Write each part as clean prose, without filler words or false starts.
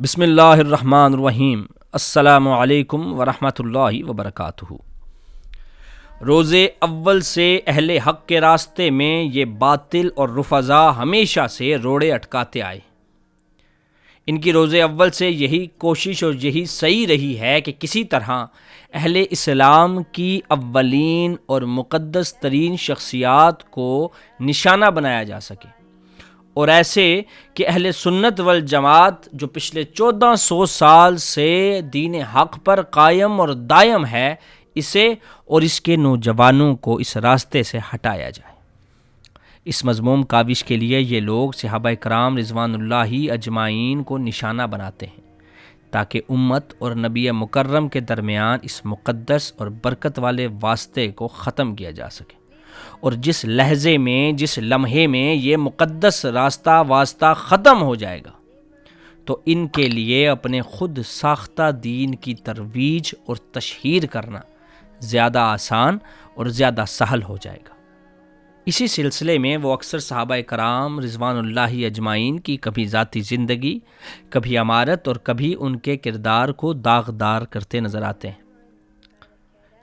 بسم اللہ الرحمن الرحیم۔ السلام علیکم ورحمۃ اللہ وبرکاتہ۔ روزے اول سے اہل حق کے راستے میں یہ باطل اور رفضا ہمیشہ سے روڑے اٹکاتے آئے۔ ان کی روزے اول سے یہی کوشش اور یہی صحیح رہی ہے کہ کسی طرح اہل اسلام کی اولین اور مقدس ترین شخصیات کو نشانہ بنایا جا سکے، اور ایسے کہ اہل سنت والجماعت جو پچھلے 1400 سال سے دین حق پر قائم اور دائم ہے، اسے اور اس کے نوجوانوں کو اس راستے سے ہٹایا جائے۔ اس مذموم کاوش کے لیے یہ لوگ صحابہ کرام رضوان اللہ اجمعین کو نشانہ بناتے ہیں تاکہ امت اور نبی مکرم کے درمیان اس مقدس اور برکت والے واسطے کو ختم کیا جا سکے، اور جس لحظے میں جس لمحے میں یہ مقدس واسطہ ختم ہو جائے گا تو ان کے لیے اپنے خود ساختہ دین کی ترویج اور تشہیر کرنا زیادہ آسان اور زیادہ سہل ہو جائے گا۔ اسی سلسلے میں وہ اکثر صحابہ کرام رضوان اللہ اجمعین کی کبھی ذاتی زندگی، کبھی امارت اور کبھی ان کے کردار کو داغدار کرتے نظر آتے ہیں۔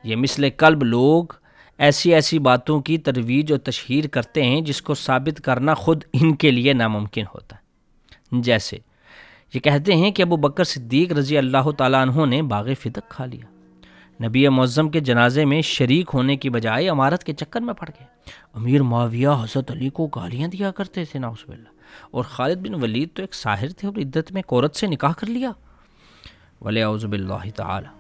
یہ مثل کلب لوگ ایسی باتوں کی ترویج اور تشہیر کرتے ہیں جس کو ثابت کرنا خود ان کے لیے ناممکن ہوتا ہے۔ جیسے یہ کہتے ہیں کہ ابو بکر صدیق رضی اللہ تعالیٰ عنہ نے باغ فدق کھا لیا، نبی معظم کے جنازے میں شریک ہونے کی بجائے امارت کے چکر میں پڑ گئے، امیر معاویہ حضرت علی کو گالیاں دیا کرتے تھے نعوذ باللہ، اور خالد بن ولید تو ایک ساحر تھے اور عدت میں ایک عورت سے نکاح کر لیا، وَلِعَوْذُ بِاللَّهِ تَعَالَى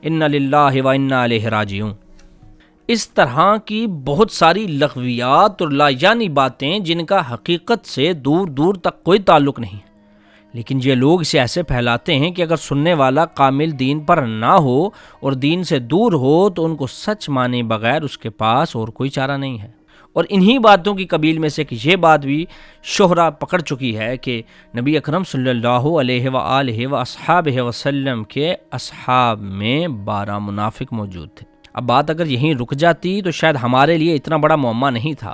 اِنَّ لِلَّهِ وَإِنَّا إِلَيْهِ رَاجِعُونَ۔ اس طرح کی بہت ساری لغویات اور لایعنی باتیں جن کا حقیقت سے دور دور تک کوئی تعلق نہیں، لیکن یہ لوگ اسے ایسے پھیلاتے ہیں کہ اگر سننے والا کامل دین پر نہ ہو اور دین سے دور ہو تو ان کو سچ مانے بغیر اس کے پاس اور کوئی چارہ نہیں ہے۔ اور انہی باتوں کی قبیل میں سے کہ یہ بات بھی شہرہ پکڑ چکی ہے کہ نبی اکرم صلی اللہ علیہ وآلہ وصحابہ وسلم کے اصحاب میں 12 منافق موجود تھے۔ اب بات اگر یہیں رک جاتی تو شاید ہمارے لیے اتنا بڑا معمہ نہیں تھا،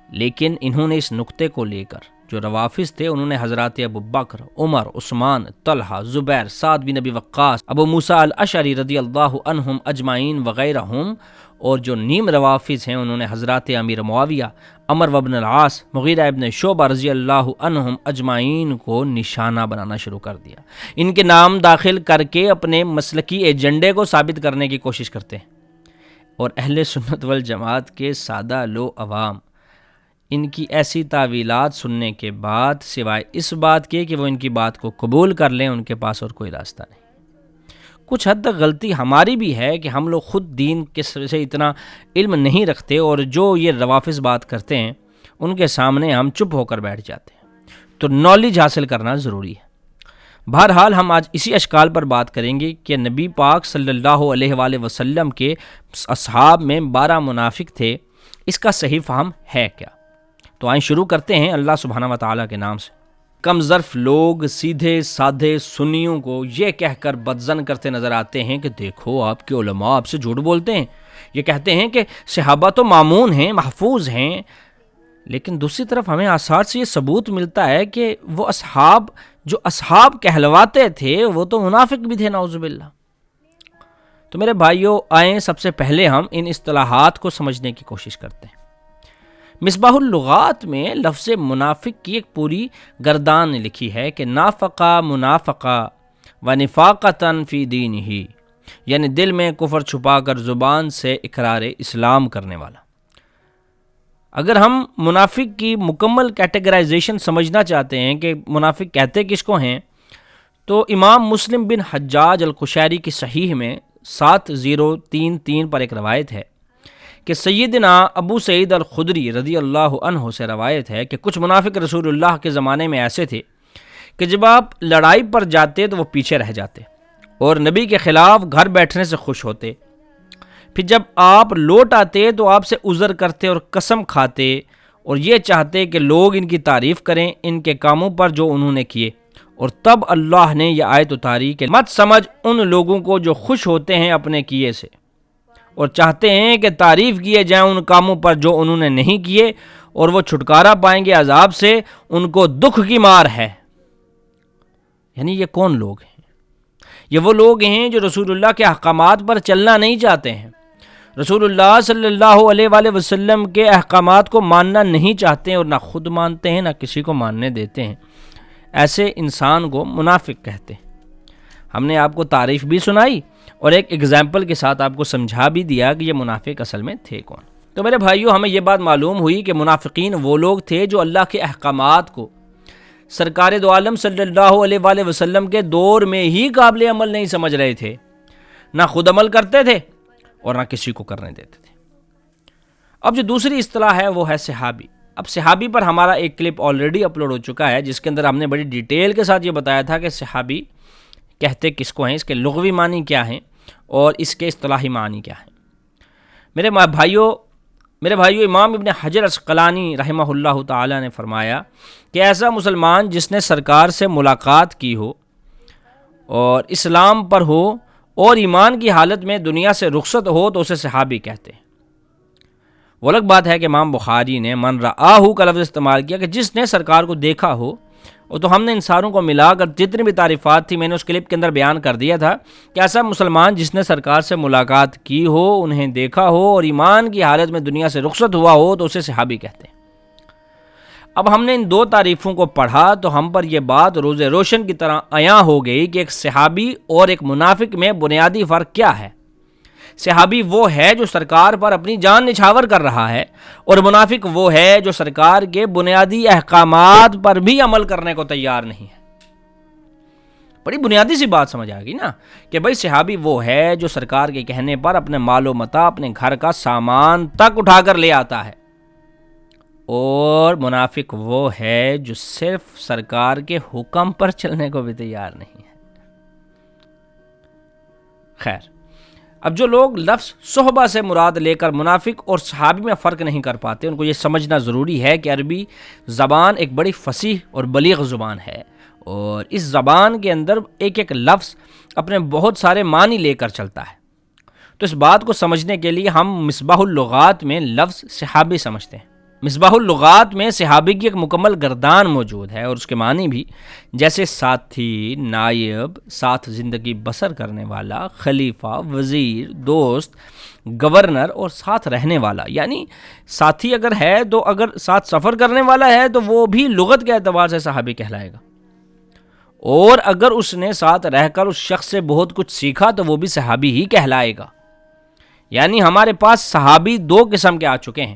لیکن انہوں نے اس نقطے کو لے کر جو روافظ تھے، انہوں نے حضرات ابو بکر، عمر، عثمان، طلحہ، زبیر، سعد بن ابی وقاص، ابو موسیٰ الاشعری رضی اللہ عنہم اجمعین وغیرہم، اور جو نیم روافظ ہیں انہوں نے حضرات امیر معاویہ، عمر بن العاص، مغیرہ ابن شعبہ رضی اللہ عنہم اجمعین کو نشانہ بنانا شروع کر دیا۔ ان کے نام داخل کر کے اپنے مسلکی ایجنڈے کو ثابت کرنے کی کوشش کرتے ہیں، اور اہل سنت والجماعت کے سادہ لو عوام ان کی ایسی تعویلات سننے کے بعد سوائے اس بات کے کہ وہ ان کی بات کو قبول کر لیں، ان کے پاس اور کوئی راستہ نہیں۔ کچھ حد تک غلطی ہماری بھی ہے کہ ہم لوگ خود دین کے سے اتنا علم نہیں رکھتے، اور جو یہ روافظ بات کرتے ہیں ان کے سامنے ہم چپ ہو کر بیٹھ جاتے ہیں۔ تو نالج حاصل کرنا ضروری ہے۔ بہرحال ہم آج اسی اشکال پر بات کریں گے کہ نبی پاک صلی اللہ علیہ وآلہ وسلم کے اصحاب میں 12 منافق تھے، اس کا صحیح فہم ہے کیا؟ تو آئیں شروع کرتے ہیں اللہ سبحانہ و تعالیٰ کے نام سے۔ کم ظرف لوگ سیدھے سادھے سنیوں کو یہ کہہ کر بدظن کرتے نظر آتے ہیں کہ دیکھو آپ کے علماء آپ سے جھوٹ بولتے ہیں، یہ کہتے ہیں کہ صحابہ تو مامون ہیں، محفوظ ہیں، لیکن دوسری طرف ہمیں آثار سے یہ ثبوت ملتا ہے کہ وہ اصحاب جو اصحاب کہلواتے تھے وہ تو منافق بھی تھے نعوذ باللہ۔ تو میرے بھائیوں، آئیں سب سے پہلے ہم ان اصطلاحات کو سمجھنے کی کوشش کرتے ہیں۔ مصباح اللغات میں لفظ منافق کی ایک پوری گردان لکھی ہے کہ نافقہ منافقہ و نفاقتاً فی دینہ، یعنی دل میں کفر چھپا کر زبان سے اقرار اسلام کرنے والا۔ اگر ہم منافق کی مکمل کیٹیگرائزیشن سمجھنا چاہتے ہیں کہ منافق کہتے کس کو ہیں، تو امام مسلم بن حجاج القشیری کی صحیح میں 7033 پر ایک روایت ہے کہ سیدنا ابو سعید الخدری رضی اللہ عنہ سے روایت ہے کہ کچھ منافق رسول اللہ کے زمانے میں ایسے تھے کہ جب آپ لڑائی پر جاتے تو وہ پیچھے رہ جاتے اور نبی کے خلاف گھر بیٹھنے سے خوش ہوتے، پھر جب آپ لوٹ آتے تو آپ سے عذر کرتے اور قسم کھاتے اور یہ چاہتے کہ لوگ ان کی تعریف کریں ان کے کاموں پر جو انہوں نے کیے، اور تب اللہ نے یہ آیت اتاری کہ مت سمجھ ان لوگوں کو جو خوش ہوتے ہیں اپنے کیے سے اور چاہتے ہیں کہ تعریف کیے جائیں ان کاموں پر جو انہوں نے نہیں کیے، اور وہ چھٹکارا پائیں گے عذاب سے، ان کو دکھ کی مار ہے۔ یعنی یہ کون لوگ ہیں؟ یہ وہ لوگ ہیں جو رسول اللہ کے احکامات پر چلنا نہیں چاہتے ہیں، رسول اللہ صلی اللہ علیہ وآلہ وسلم کے احکامات کو ماننا نہیں چاہتے ہیں، اور نہ خود مانتے ہیں نہ کسی کو ماننے دیتے ہیں۔ ایسے انسان کو منافق کہتے ہیں۔ ہم نے آپ کو تعریف بھی سنائی اور ایک ایگزامپل کے ساتھ آپ کو سمجھا بھی دیا کہ یہ منافق اصل میں تھے کون۔ تو میرے بھائیوں، ہمیں یہ بات معلوم ہوئی کہ منافقین وہ لوگ تھے جو اللہ کے احکامات کو سرکار دو عالم صلی اللہ علیہ وآلہ وسلم کے دور میں ہی قابل عمل نہیں سمجھ رہے تھے، نہ خود عمل کرتے تھے اور نہ کسی کو کرنے دیتے تھے۔ اب جو دوسری اصطلاح ہے وہ ہے صحابی۔ اب صحابی پر ہمارا ایک کلپ آلریڈی اپلوڈ ہو چکا ہے، جس کے اندر ہم نے بڑی ڈیٹیل کے ساتھ یہ بتایا تھا کہ صحابی کہتے کس کو ہیں، اس کے لغوی معنی کیا ہیں اور اس کے اصطلاحی معنی کیا ہیں۔ میرے بھائیو، امام ابن حجر عسقلانی رحمہ اللہ تعالی نے فرمایا کہ ایسا مسلمان جس نے سرکار سے ملاقات کی ہو اور اسلام پر ہو اور ایمان کی حالت میں دنیا سے رخصت ہو تو اسے صحابی کہتے ہیں۔ وہ الگ بات ہے کہ امام بخاری نے من رآہ کا لفظ استعمال کیا کہ جس نے سرکار کو دیکھا ہو، اور تو ہم نے ان ساروں کو ملا کر جتنی بھی تعریفات تھی میں نے اس کلپ کے اندر بیان کر دیا تھا کہ ایسا مسلمان جس نے سرکار سے ملاقات کی ہو، انہیں دیکھا ہو اور ایمان کی حالت میں دنیا سے رخصت ہوا ہو تو اسے صحابی کہتے ہیں۔ اب ہم نے ان دو تعریفوں کو پڑھا تو ہم پر یہ بات روز روشن کی طرح عیاں ہو گئی کہ ایک صحابی اور ایک منافق میں بنیادی فرق کیا ہے۔ صحابی وہ ہے جو سرکار پر اپنی جان نچھاور کر رہا ہے، اور منافق وہ ہے جو سرکار کے بنیادی احکامات پر بھی عمل کرنے کو تیار نہیں ہے۔ بڑی بنیادی سی بات سمجھ آ گئی نا کہ بھائی صحابی وہ ہے جو سرکار کے کہنے پر اپنے مال و متاع، اپنے گھر کا سامان تک اٹھا کر لے آتا ہے، اور منافق وہ ہے جو صرف سرکار کے حکم پر چلنے کو بھی تیار نہیں ہے۔ خیر، اب جو لوگ لفظ صحبہ سے مراد لے کر منافق اور صحابی میں فرق نہیں کر پاتے، ان کو یہ سمجھنا ضروری ہے کہ عربی زبان ایک بڑی فصیح اور بلیغ زبان ہے، اور اس زبان کے اندر ایک ایک لفظ اپنے بہت سارے معنی لے کر چلتا ہے۔ تو اس بات کو سمجھنے کے لیے ہم مصباح اللغات میں لفظ صحابی سمجھتے ہیں۔ مصباح اللغات میں صحابی کی ایک مکمل گردان موجود ہے، اور اس کے معنی بھی جیسے ساتھی، نائب، ساتھ زندگی بسر کرنے والا، خلیفہ، وزیر، دوست، گورنر اور ساتھ رہنے والا۔ یعنی ساتھی اگر ہے تو اگر ساتھ سفر کرنے والا ہے تو وہ بھی لغت کے اعتبار سے صحابی کہلائے گا، اور اگر اس نے ساتھ رہ کر اس شخص سے بہت کچھ سیکھا تو وہ بھی صحابی ہی کہلائے گا۔ یعنی ہمارے پاس صحابی دو قسم کے آ چکے ہیں۔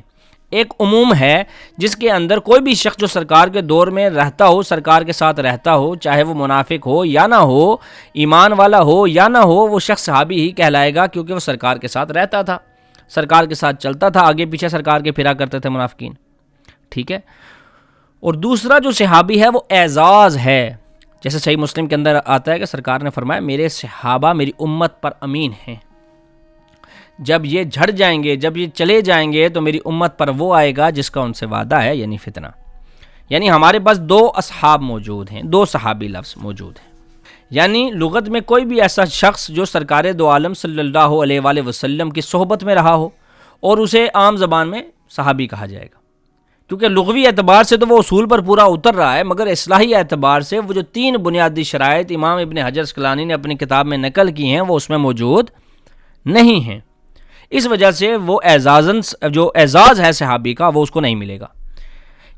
ایک عموم ہے جس کے اندر کوئی بھی شخص جو سرکار کے دور میں رہتا ہو، سرکار کے ساتھ رہتا ہو، چاہے وہ منافق ہو یا نہ ہو، ایمان والا ہو یا نہ ہو، وہ شخص صحابی ہی کہلائے گا، کیونکہ وہ سرکار کے ساتھ رہتا تھا، سرکار کے ساتھ چلتا تھا، آگے پیچھے سرکار کے پھرا کرتے تھے منافقین۔ ٹھیک ہے۔ اور دوسرا جو صحابی ہے وہ اعزاز ہے، جیسے صحیح مسلم کے اندر آتا ہے کہ سرکار نے فرمایا میرے صحابہ میری امت پر امین ہیں، جب یہ جھڑ جائیں گے، جب یہ چلے جائیں گے تو میری امت پر وہ آئے گا جس کا ان سے وعدہ ہے، یعنی فتنہ۔ یعنی ہمارے پاس دو اصحاب موجود ہیں، دو صحابی لفظ موجود ہیں۔ یعنی لغت میں کوئی بھی ایسا شخص جو سرکار دو عالم صلی اللہ علیہ وآلہ وسلم کی صحبت میں رہا ہو، اور اسے عام زبان میں صحابی کہا جائے گا، کیونکہ لغوی اعتبار سے تو وہ اصول پر پورا اتر رہا ہے، مگر اصلاحی اعتبار سے وہ جو تین بنیادی شرائط امام ابن حجر عسقلانی نے اپنی کتاب میں نقل کی ہیں وہ اس میں موجود نہیں ہیں۔ اس وجہ سے وہ جو اعزاز ہے صحابی کا وہ اس کو نہیں ملے گا۔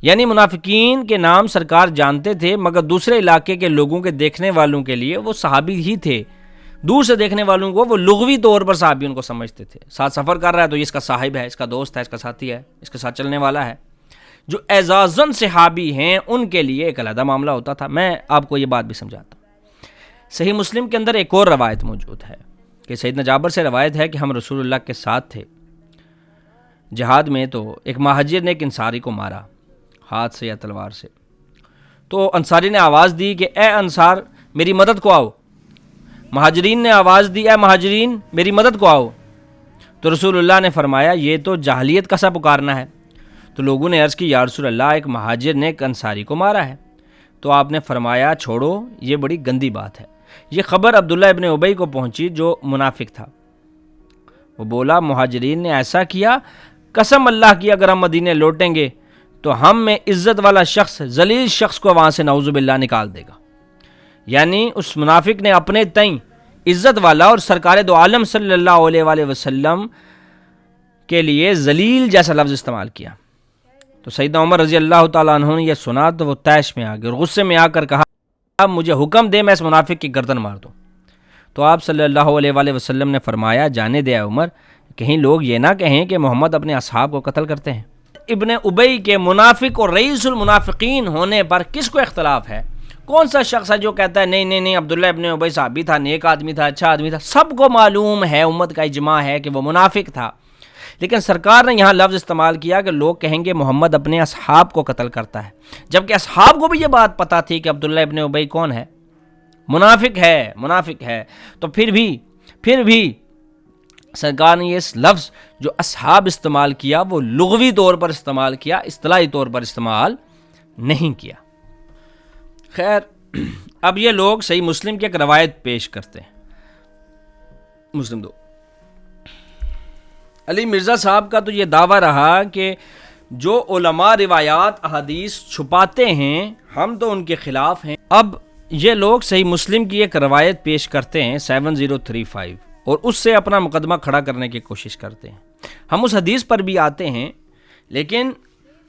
یعنی منافقین کے نام سرکار جانتے تھے، مگر دوسرے علاقے کے لوگوں کے دیکھنے والوں کے لیے وہ صحابی ہی تھے۔ دور سے دیکھنے والوں کو وہ لغوی طور پر صحابی ان کو سمجھتے تھے، ساتھ سفر کر رہا ہے تو یہ اس کا صاحب ہے، اس کا دوست ہے، اس کا ساتھی ہے، اس کے ساتھ چلنے والا ہے۔ جو اعزازن صحابی ہیں ان کے لیے ایک علیحدہ معاملہ ہوتا تھا۔ میں آپ کو یہ بات بھی سمجھاتا ہوں۔ صحیح مسلم کے اندر ایک اور روایت موجود ہے کہ سیدنا جابر سے روایت ہے کہ ہم رسول اللہ کے ساتھ تھے جہاد میں، تو ایک مہاجر نے ایک انصاری کو مارا ہاتھ سے یا تلوار سے، تو انصاری نے آواز دی کہ اے انصار میری مدد کو آؤ۔ مہاجرین نے آواز دی اے مہاجرین میری مدد کو آؤ، تو رسول اللہ نے فرمایا یہ تو جاہلیت کا سا پکارنا ہے۔ تو لوگوں نے عرض کی یا رسول اللہ ایک مہاجر نے ایک انصاری کو مارا ہے، تو آپ نے فرمایا چھوڑو، یہ بڑی گندی بات ہے۔ یہ خبر عبداللہ ابن ابی کو پہنچی جو منافق تھا، وہ بولا مہاجرین نے ایسا کیا، قسم اللہ کی اگر ہم مدینے لوٹیں گے تو ہم میں عزت والا شخص ذلیل شخص کو وہاں سے نعوذ باللہ نکال دے گا۔ یعنی اس منافق نے اپنے تئیں عزت والا اور سرکار دو عالم صلی اللہ علیہ وآلہ وسلم کے لیے ذلیل جیسا لفظ استعمال کیا. تو سیدنا عمر رضی اللہ تعالیٰ عنہ نے یہ سنا تو وہ طیش میں آ گئے اور غصے میں آ کر کہا اب مجھے حکم دے میں اس منافق کی گردن مار دوں. تو آپ صلی اللہ علیہ وآلہ وسلم نے فرمایا جانے دے عمر، کہیں لوگ یہ نہ کہیں کہ محمد اپنے اصحاب کو قتل کرتے ہیں. ابن ابی کے منافق اور رئیس المنافقین ہونے پر کس کو اختلاف ہے؟ کون سا شخص ہے جو کہتا ہے نہیں عبداللہ ابن ابی صحابی تھا، نیک آدمی تھا، اچھا آدمی تھا؟ سب کو معلوم ہے، امت کا اجماع ہے کہ وہ منافق تھا. لیکن سرکار نے یہاں لفظ استعمال کیا کہ لوگ کہیں گے محمد اپنے اصحاب کو قتل کرتا ہے، جبکہ اصحاب کو بھی یہ بات پتہ تھی کہ عبداللہ ابن ابی کون ہے؟ منافق ہے. تو پھر بھی سرکار نے یہ لفظ جو اصحاب استعمال کیا وہ لغوی طور پر استعمال کیا، اصطلاحی طور پر استعمال نہیں کیا. خیر، اب یہ لوگ صحیح مسلم کی ایک روایت پیش کرتے ہیں. مسلم 2. علی مرزا صاحب کا تو یہ دعویٰ رہا کہ جو علماء روایات احادیث چھپاتے ہیں ہم تو ان کے خلاف ہیں. اب یہ لوگ صحیح مسلم کی ایک روایت پیش کرتے ہیں 7035 اور اس سے اپنا مقدمہ کھڑا کرنے کی کوشش کرتے ہیں. ہم اس حدیث پر بھی آتے ہیں، لیکن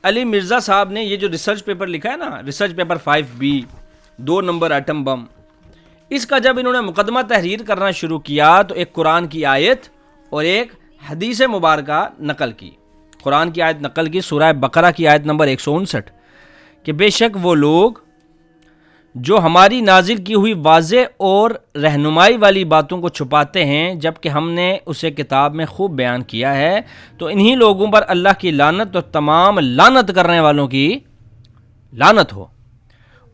علی مرزا صاحب نے یہ جو ریسرچ پیپر لکھا ہے نا، research paper 5B 2 number atom bomb, اس کا جب انہوں نے مقدمہ تحریر کرنا شروع کیا تو ایک قرآن کی آیت اور ایک حدیث مبارکہ نقل کی. قرآن کی آیت نقل کی سورہ بقرہ کی آیت نمبر 159 کہ بے شک وہ لوگ جو ہماری نازل کی ہوئی واضح اور رہنمائی والی باتوں کو چھپاتے ہیں جبکہ ہم نے اسے کتاب میں خوب بیان کیا ہے، تو انہی لوگوں پر اللہ کی لعنت اور تمام لعنت کرنے والوں کی لعنت ہو.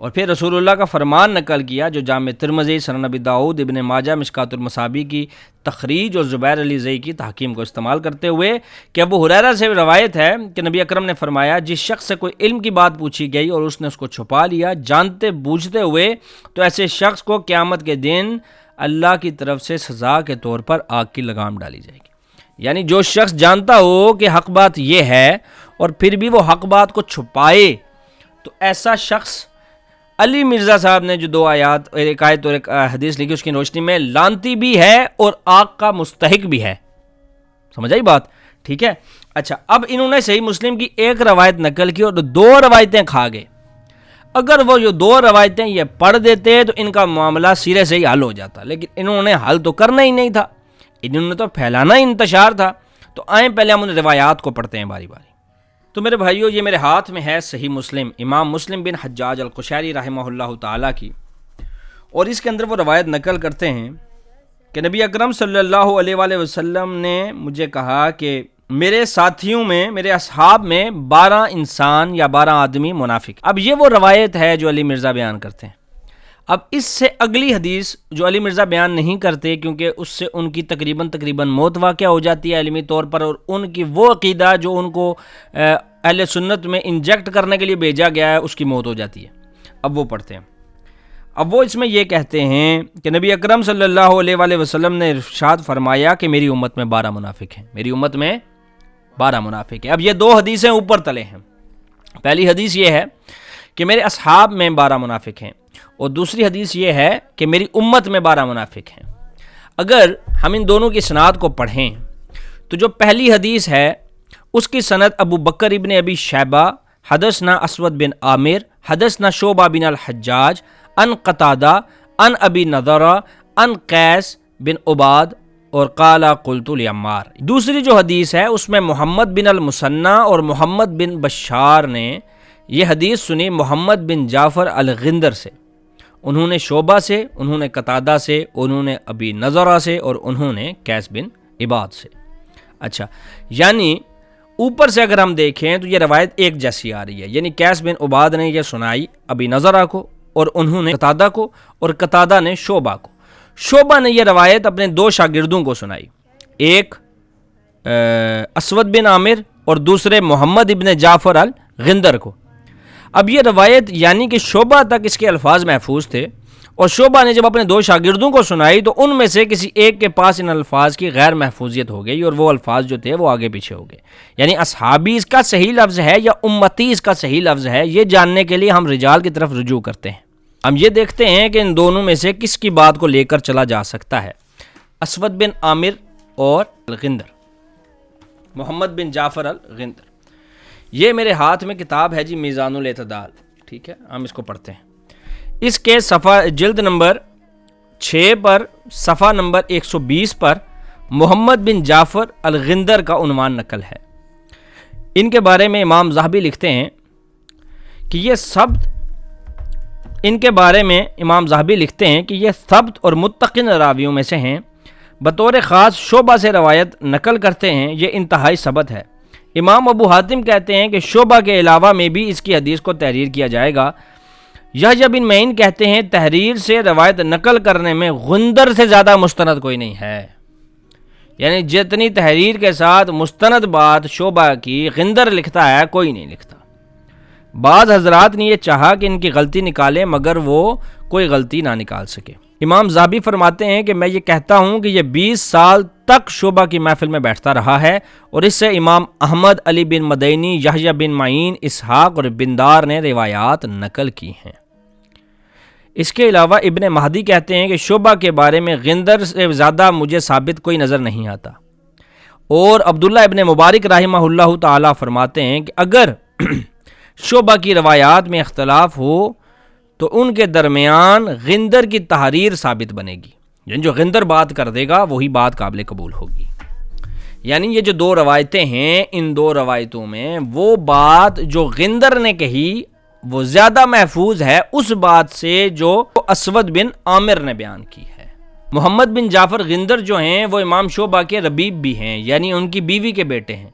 اور پھر رسول اللہ کا فرمان نقل کیا جو جامع ترمذی، سنن ابی داؤد، ابن ماجہ، مشکوٰۃ المصابیح کی تخریج اور زبیر علی زئی کی تحکیم کو استعمال کرتے ہوئے کہ ابو ہریرہ سے روایت ہے کہ نبی اکرم نے فرمایا جس شخص سے کوئی علم کی بات پوچھی گئی اور اس نے اس کو چھپا لیا جانتے بوجھتے ہوئے، تو ایسے شخص کو قیامت کے دن اللہ کی طرف سے سزا کے طور پر آگ کی لگام ڈالی جائے گی. یعنی جو شخص جانتا ہو کہ حق بات یہ ہے اور پھر بھی وہ حق بات کو چھپائے، تو ایسا شخص علی مرزا صاحب نے جو 2 آیات، ایک آیت اور ایک حدیث لکھی، اس کی روشنی میں لعنتی بھی ہے اور آگ کا مستحق بھی ہے. سمجھ آئی بات؟ ٹھیک ہے. اچھا، اب انہوں نے صحیح مسلم کی ایک روایت نقل کی اور 2 روایتیں کھا گئے. اگر وہ جو 2 روایتیں یہ پڑھ دیتے تو ان کا معاملہ سرے سے ہی حل ہو جاتا، لیکن انہوں نے حل تو کرنا ہی نہیں تھا، انہوں نے تو پھیلانا ہی انتشار تھا. تو آئیں پہلے ہم ان روایات کو پڑھتے ہیں باری باری. تو میرے بھائیو، یہ میرے ہاتھ میں ہے صحیح مسلم، امام مسلم بن حجاج القشیری رحمہ اللہ تعالیٰ کی، اور اس کے اندر وہ روایت نقل کرتے ہیں کہ نبی اکرم صلی اللہ علیہ وآلہ وسلم نے مجھے کہا کہ میرے ساتھیوں میں، میرے اصحاب میں 12 انسان یا 12 آدمی منافق. اب یہ وہ روایت ہے جو علی مرزا بیان کرتے ہیں. اب اس سے اگلی حدیث جو علی مرزا بیان نہیں کرتے کیونکہ اس سے ان کی تقریباً موت واقع ہو جاتی ہے علمی طور پر، اور ان کی وہ عقیدہ جو ان کو اہل سنت میں انجیکٹ کرنے کے لیے بھیجا گیا ہے اس کی موت ہو جاتی ہے. اب وہ پڑھتے ہیں. اب وہ اس میں یہ کہتے ہیں کہ نبی اکرم صلی اللہ علیہ وآلہ وسلم نے ارشاد فرمایا کہ میری امت میں 12 منافق ہیں، میری امت میں 12 منافق ہیں. اب یہ 2 حدیثیں اوپر تلے ہیں. پہلی حدیث یہ ہے کہ میرے اصحاب میں 12 منافق ہیں، اور دوسری حدیث یہ ہے کہ میری امت میں 12 منافق ہیں. اگر ہم ان دونوں کی سند کو پڑھیں تو جو پہلی حدیث ہے اس کی سند ابو بکر ابن ابی شیبہ حدثنا اسود بن عامر حدثنا شعبہ بن الحجاج ان قتادہ ان ابی نضرہ ان قیس بن عباد اور قال قلت لعمار. دوسری جو حدیث ہے اس میں محمد بن المثنی اور محمد بن بشار نے یہ حدیث سنی محمد بن جعفر الغندر سے، انہوں نے شعبہ سے، انہوں نے قتادہ سے، انہوں نے ابی نضرہ سے، اور انہوں نے قیس بن عباد سے. اچھا، یعنی اوپر سے اگر ہم دیکھیں تو یہ روایت ایک جیسی آ رہی ہے. یعنی قیس بن عباد نے یہ سنائی ابی نضرہ کو اور انہوں نے قتادہ کو، اور قتادہ نے شعبہ کو. شعبہ نے یہ روایت اپنے 2 شاگردوں کو سنائی، ایک اسود بن عامر اور دوسرے محمد ابن جعفر الغندر کو. اب یہ روایت یعنی کہ شعبہ تک اس کے الفاظ محفوظ تھے، اور شعبہ نے جب اپنے 2 شاگردوں کو سنائی تو ان میں سے کسی ایک کے پاس ان الفاظ کی غیر محفوظیت ہو گئی، اور وہ الفاظ جو تھے وہ آگے پیچھے ہو گئے. یعنی اصحابی اس کا صحیح لفظ ہے یا امتی اس کا صحیح لفظ ہے، یہ جاننے کے لیے ہم رجال کی طرف رجوع کرتے ہیں. ہم یہ دیکھتے ہیں کہ ان دونوں میں سے کس کی بات کو لے کر چلا جا سکتا ہے، اسود بن عامر اور الغندر، محمد بن جعفر الغندر۔ یہ میرے ہاتھ میں کتاب ہے جی میزان الاعتدال، ٹھیک ہے، ہم اس کو پڑھتے ہیں۔ اس کے صفحہ جلد نمبر 6 پر صفحہ نمبر 120 پر محمد بن جعفر الغندر کا عنوان نقل ہے۔ ان کے بارے میں امام ذہبی لکھتے ہیں کہ یہ ثبت اور متقن راویوں میں سے ہیں، بطور خاص شعبہ سے روایت نقل کرتے ہیں، یہ انتہائی ثبت ہے۔ امام ابو حاتم کہتے ہیں کہ شعبہ کے علاوہ میں بھی اس کی حدیث کو تحریر کیا جائے گا۔ یحییٰ بن معین کہتے ہیں تحریر سے روایت نقل کرنے میں غندر سے زیادہ مستند کوئی نہیں ہے، یعنی جتنی تحریر کے ساتھ مستند بات شعبہ کی غندر لکھتا ہے کوئی نہیں لکھتا۔ بعض حضرات نے یہ چاہا کہ ان کی غلطی نکالیں مگر وہ کوئی غلطی نہ نکال سکے۔ امام ذہبی فرماتے ہیں کہ میں یہ کہتا ہوں کہ یہ 20 سال تک شعبہ کی محفل میں بیٹھتا رہا ہے، اور اس سے امام احمد، علی بن مدینی، یحییٰ بن معین، اسحاق اور بندار نے روایات نقل کی ہیں۔ اس کے علاوہ ابن مہدی کہتے ہیں کہ شعبہ کے بارے میں غندر سے زیادہ مجھے ثابت کوئی نظر نہیں آتا، اور عبداللہ ابن مبارک رحمہ اللہ تعالی فرماتے ہیں کہ اگر شعبہ کی روایات میں اختلاف ہو تو ان کے درمیان غندر کی تحریر ثابت بنے گی، یعنی جو غندر بات کر دے گا وہی بات قابل قبول ہوگی۔ یعنی یہ جو دو روایتیں ہیں، ان دو روایتوں میں وہ بات جو غندر نے کہی وہ زیادہ محفوظ ہے اس بات سے جو اسود بن عامر نے بیان کی ہے۔ محمد بن جعفر غندر جو ہیں وہ امام شعبہ کے ربیب بھی ہیں، یعنی ان کی بیوی کے بیٹے ہیں۔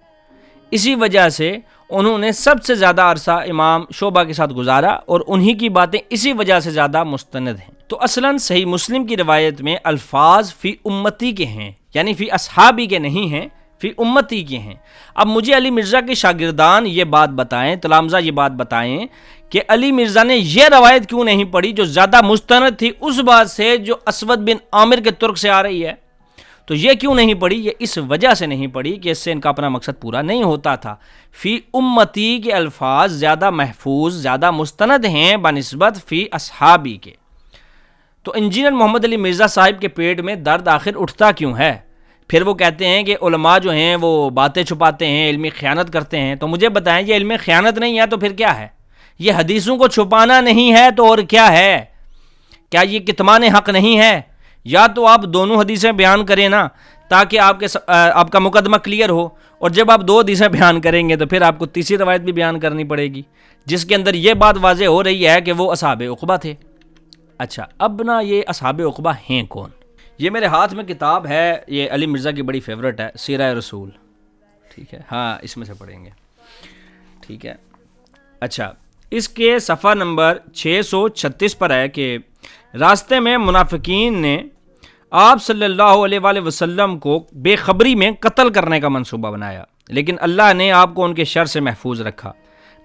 اسی وجہ سے انہوں نے سب سے زیادہ عرصہ امام شعبہ کے ساتھ گزارا، اور انہی کی باتیں اسی وجہ سے زیادہ مستند ہیں۔ تو اصلاً صحیح مسلم کی روایت میں الفاظ فی امتی کے ہیں، یعنی فی اصحابی کے نہیں ہیں، فی امتی کے ہیں۔ اب مجھے علی مرزا کے شاگردان یہ بات بتائیں، تلامذہ یہ بات بتائیں کہ علی مرزا نے یہ روایت کیوں نہیں پڑھی جو زیادہ مستند تھی اس بات سے جو اسود بن عامر کے ترک سے آ رہی ہے؟ تو یہ کیوں نہیں پڑھی؟ یہ اس وجہ سے نہیں پڑھی کہ اس سے ان کا اپنا مقصد پورا نہیں ہوتا تھا۔ فی امتی کے الفاظ زیادہ محفوظ، زیادہ مستند ہیں بنسبت فی اصحابی کے۔ تو انجینئر محمد علی مرزا صاحب کے پیٹ میں درد آخر اٹھتا کیوں ہے؟ پھر وہ کہتے ہیں کہ علماء جو ہیں وہ باتیں چھپاتے ہیں، علمی خیانت کرتے ہیں۔ تو مجھے بتائیں یہ علمی خیانت نہیں ہے تو پھر کیا ہے؟ یہ حدیثوں کو چھپانا نہیں ہے تو اور کیا ہے؟ کیا یہ کتمان حق نہیں ہے؟ یا تو آپ دونوں حدیثیں بیان کریں نا تاکہ آپ کا مقدمہ کلیئر ہو، اور جب آپ دو حدیثیں بیان کریں گے تو پھر آپ کو تیسری روایت بھی بیان کرنی پڑے گی جس کے اندر یہ بات واضح ہو رہی ہے کہ وہ اصحاب عقبہ تھے۔ اچھا، اب نا یہ اصحاب عقبہ ہیں کون؟ یہ میرے ہاتھ میں کتاب ہے، یہ علی مرزا کی بڑی فیورٹ ہے، سیرہ رسول، ٹھیک ہے، ہاں اس میں سے پڑھیں گے، ٹھیک ہے۔ اچھا، اس کے صفحہ نمبر 636 پر ہے کہ راستے میں منافقین نے آپ صلی اللہ علیہ وآلہ وسلم کو بے خبری میں قتل کرنے کا منصوبہ بنایا، لیکن اللہ نے آپ کو ان کے شر سے محفوظ رکھا۔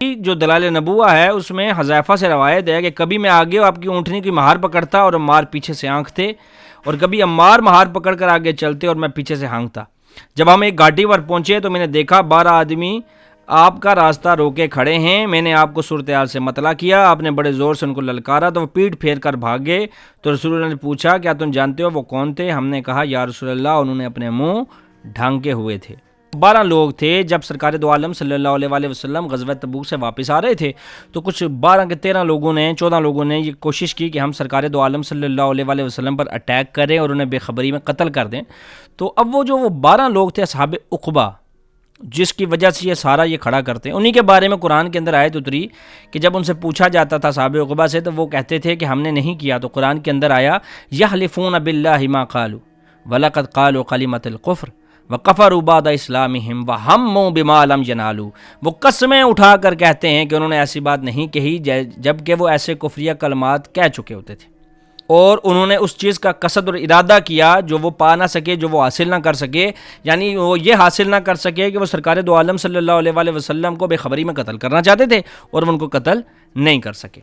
جو دلائل نبوہ ہے اس میں حذیفہ سے روایت ہے کہ کبھی میں آگے آپ کی اونٹنی کی مہار پکڑتا اور عمار پیچھے سے ہانکتے، اور کبھی عمار مہار پکڑ کر آگے چلتے اور میں پیچھے سے ہانکتا۔ جب ہم ایک گھاٹی پر پہنچے تو میں نے دیکھا 12 آدمی آپ کا راستہ روکے کھڑے ہیں۔ میں نے آپ کو صورتحال سے مطلع کیا، آپ نے بڑے زور سے ان کو للکارا تو وہ پیٹ پھیر کر بھاگے۔ تو رسول اللہ نے پوچھا کیا تم جانتے ہو وہ کون تھے؟ ہم نے کہا یا رسول اللہ انہوں نے اپنے منہ ڈھانکے ہوئے تھے۔ 12 لوگ تھے۔ جب سرکار دو عالم صلی اللہ علیہ وآلہ وسلم غزوہ تبوک سے واپس آ رہے تھے تو کچھ 12 کے 13 لوگوں نے 14 لوگوں نے یہ کوشش کی کہ ہم سرکار دو عالم صلی اللہ علیہ وآلہ وسلم پر اٹیک کریں اور انہیں بے خبری میں قتل کر دیں۔ تو اب وہ 12 لوگ تھے اصحاب عقبہ، جس کی وجہ سے یہ کھڑا کرتے ہیں، انہی کے بارے میں قرآن کے اندر آیت اتری کہ جب ان سے پوچھا جاتا تھا صحاب عقبہ سے تو وہ کہتے تھے کہ ہم نے نہیں کیا۔ تو قرآن کے اندر آیا یحلفون باللہ ما قالوا ولقد قالوا کلمۃ الکفر وکفروا بعد اسلامہم وہموا بما لم ینالوا، وہ قسمیں اٹھا کر کہتے ہیں کہ انہوں نے ایسی بات نہیں کہی جبکہ وہ ایسے کفریہ کلمات کہہ چکے ہوتے تھے، اور انہوں نے اس چیز کا قصد اور ارادہ کیا جو وہ پا نہ سکے، جو وہ حاصل نہ کر سکے، یعنی وہ یہ حاصل نہ کر سکے کہ وہ سرکار دو عالم صلی اللہ علیہ وآلہ وسلم کو بے خبری میں قتل کرنا چاہتے تھے اور وہ ان کو قتل نہیں کر سکے۔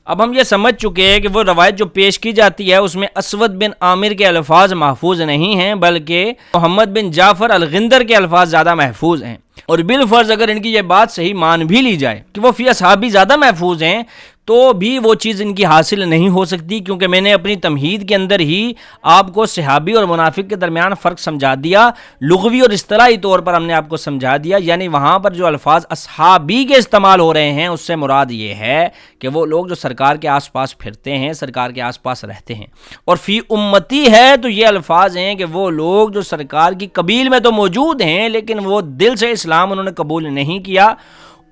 اب ہم یہ سمجھ چکے ہیں کہ وہ روایت جو پیش کی جاتی ہے اس میں اسود بن عامر کے الفاظ محفوظ نہیں ہیں بلکہ محمد بن جعفر الغندر کے الفاظ زیادہ محفوظ ہیں، اور بالفرض اگر ان کی یہ بات صحیح مان بھی لی جائے کہ وہ فی اصحابی زیادہ محفوظ ہیں تو بھی وہ چیز ان کی حاصل نہیں ہو سکتی، کیونکہ میں نے اپنی تمہید کے اندر ہی آپ کو صحابی اور منافق کے درمیان فرق سمجھا دیا، لغوی اور اصطلاحی طور پر ہم نے آپ کو سمجھا دیا. یعنی وہاں پر جو الفاظ اصحابی کے استعمال ہو رہے ہیں اس سے مراد یہ ہے کہ وہ لوگ جو سرکار کے آس پاس پھرتے ہیں، سرکار کے آس پاس رہتے ہیں. اور فی امتی ہے تو یہ الفاظ ہیں کہ وہ لوگ جو سرکار کی قبیل میں تو موجود ہیں لیکن وہ دل سے اسلام انہوں نے قبول نہیں کیا.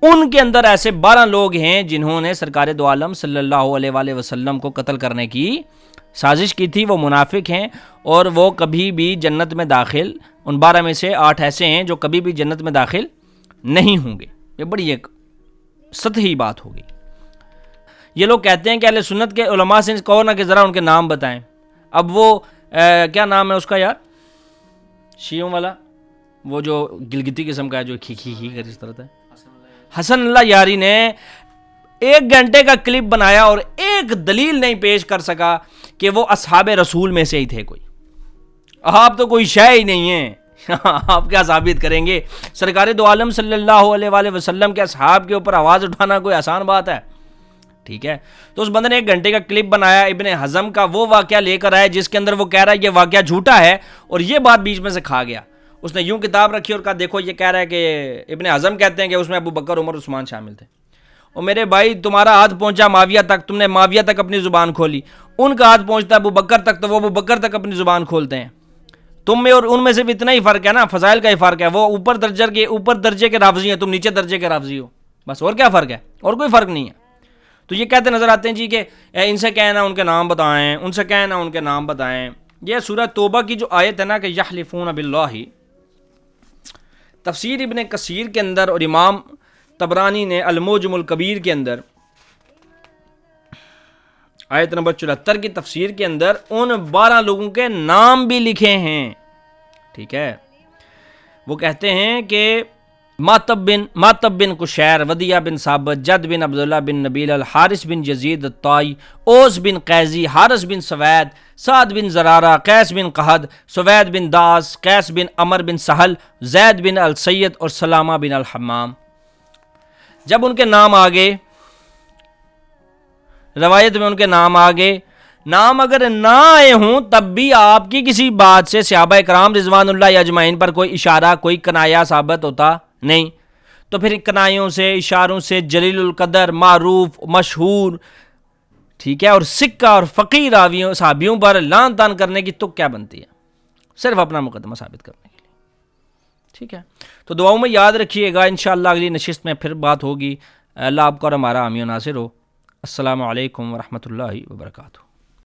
ان کے اندر ایسے 12 لوگ ہیں جنہوں نے سرکار دو عالم صلی اللہ علیہ وآلہ وسلم کو قتل کرنے کی سازش کی تھی. وہ منافق ہیں اور وہ کبھی بھی جنت میں داخل، ان 12 میں سے 8 ایسے ہیں جو کبھی بھی جنت میں داخل نہیں ہوں گے. یہ بڑی ایک سطحی بات ہوگی. یہ لوگ کہتے ہیں کہ اہل سنت کے علماء سے کہو نا کہ ذرا ان کے نام بتائیں. اب وہ کیا نام ہے اس کا یار، شیعوں والا، وہ جو گلگتی قسم کا ہے جو کھی کر اس طرح ہے، حسن اللہ یاری نے 1 گھنٹے کا کلپ بنایا اور ایک دلیل نہیں پیش کر سکا کہ وہ اصحاب رسول میں سے ہی تھے. کوئی آپ تو کوئی شے ہی نہیں ہیں، آپ کیا ثابت کریں گے؟ سرکار دو عالم صلی اللہ علیہ وآلہ وسلم کے اصحاب کے اوپر آواز اٹھانا کوئی آسان بات ہے؟ ٹھیک ہے، تو اس بندے نے 1 گھنٹے کا کلپ بنایا ابن حزم کا وہ واقعہ لے کر آیا جس کے اندر وہ کہہ رہا ہے یہ واقعہ جھوٹا ہے، اور یہ بات بیچ میں سے کھا گیا. اس نے یوں کتاب رکھی اور کہا دیکھو یہ کہہ رہا ہے کہ ابن حزم کہتے ہیں کہ اس میں ابو بکر، عمر، عثمان شامل تھے. اور میرے بھائی تمہارا ہاتھ پہنچا معاویہ تک، تم نے معاویہ تک اپنی زبان کھولی. ان کا ہاتھ پہنچتا ہے ابو بکر تک تو وہ ابو بکر تک اپنی زبان کھولتے ہیں. تم میں اور ان میں صرف اتنا ہی فرق ہے نا، فضائل کا ہی فرق ہے. وہ اوپر درجے کے رافضی ہیں، تم نیچے درجے کے رافضی ہو، بس. اور کیا فرق ہے؟ اور کوئی فرق نہیں ہے. تو یہ کہتے نظر آتے ہیں جی کہ ان سے کہنا ان کے نام بتائیں، ان سے کہنا ان کے نام بتائیں. یہ سورہ توبہ کی جو آیت ہے نا کہ یحلفون باللہ، تفسیر ابن کثیر کے اندر اور امام طبرانی نے المعجم الکبیر کے اندر آیت نمبر 74 کی تفسیر کے اندر ان 12 لوگوں کے نام بھی لکھے ہیں. ٹھیک ہے، وہ کہتے ہیں کہ ماتب بن کشیر، ودیہ بن ثابت، جد بن عبداللہ بن نبیل، الحارث بن یزید الطائی، اوس بن قیزی، حارث بن سوید، سعد بن زرارہ، قیس بن قہد، سوید بن داس، قیس بن عمر بن سہل، زید بن السید اور سلامہ بن الحمام. جب ان کے نام آگے، روایت میں ان کے نام آگے، نام اگر نہ آئے ہوں تب بھی آپ کی کسی بات سے صحابہ کرام رضوان اللہ اجمعین پر کوئی اشارہ، کوئی کنایا ثابت ہوتا نہیں. تو پھر کنایوں سے، اشاروں سے جلیل القدر، معروف، مشہور، ٹھیک ہے، اور سکہ اور فقیر راویوں صحابیوں پر لعن طعن کرنے کی تک کیا بنتی ہے؟ صرف اپنا مقدمہ ثابت کرنے کے لیے. ٹھیک ہے، تو دعاؤں میں یاد رکھیے گا. انشاءاللہ اگلی نشست میں پھر بات ہوگی. اللہ آپ کا اور ہمارا حامی و ناصر ہو. السلام علیکم ورحمۃ اللہ وبرکاتہ.